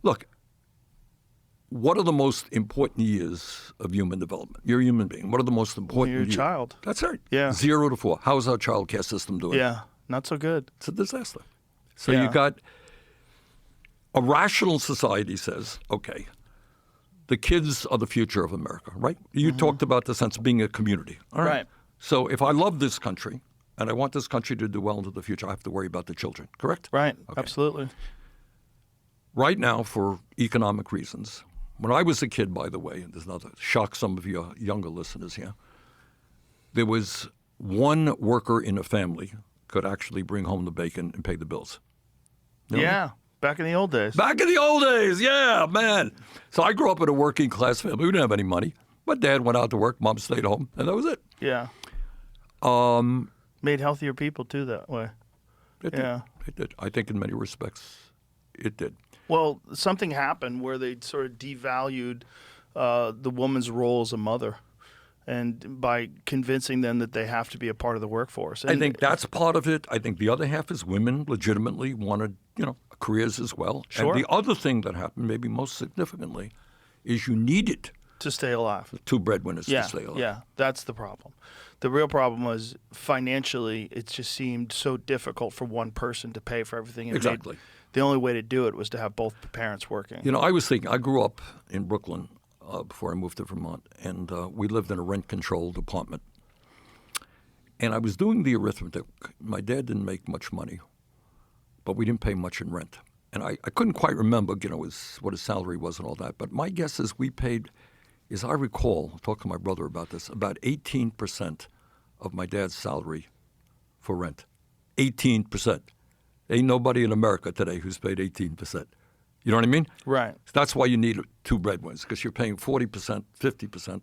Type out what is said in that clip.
Look, what are the most important years of human development? You're a human being. What are the most important You're a years? child. That's right. Yeah. 0 to 4. How's our child care system doing? Yeah, not so good. It's a disaster. So Yeah. you got a rational society says, okay, the kids are the future of America, right? You talked about the sense of being a community. All right. Right. So if I love this country and I want this country to do well into the future, I have to worry about the children, correct? Right. Okay. Absolutely. Right now, for economic reasons, when I was a kid, by the way, and there's not to shock some of your younger listeners here, there was one worker in a family could actually bring home the bacon and pay the bills. You know? Yeah. Back in the old days. Back in the old days, yeah, man. So I grew up in a working class family. We didn't have any money. My dad went out to work, mom stayed home, and that was it. Yeah. Made healthier people too that way. It did. Yeah. It did. I think in many respects, it did. Well, something happened where they sort of devalued the woman's role as a mother, and by convincing them that they have to be a part of the workforce. And I think that's part of it. I think the other half is women legitimately wanted, careers as well. Sure. And the other thing that happened, maybe most significantly, is you needed to stay alive. 2 breadwinners to Yeah, stay alive. yeah, that's the problem. The real problem was financially, it just seemed so difficult for one person to pay for everything. Exactly. The only way to do it was to have both parents working. I was thinking, I grew up in Brooklyn before I moved to Vermont, and we lived in a rent-controlled apartment. And I was doing the arithmetic. My dad didn't make much money, but we didn't pay much in rent. And I couldn't quite remember, what his salary was and all that. But my guess is we paid, as I recall, I'll talk to my brother about this, about 18% of my dad's salary for rent. 18%. Ain't nobody in America today who's paid 18%. You know what I mean? Right. That's why you need 2 breadwinners, because you're paying 40%, 50%.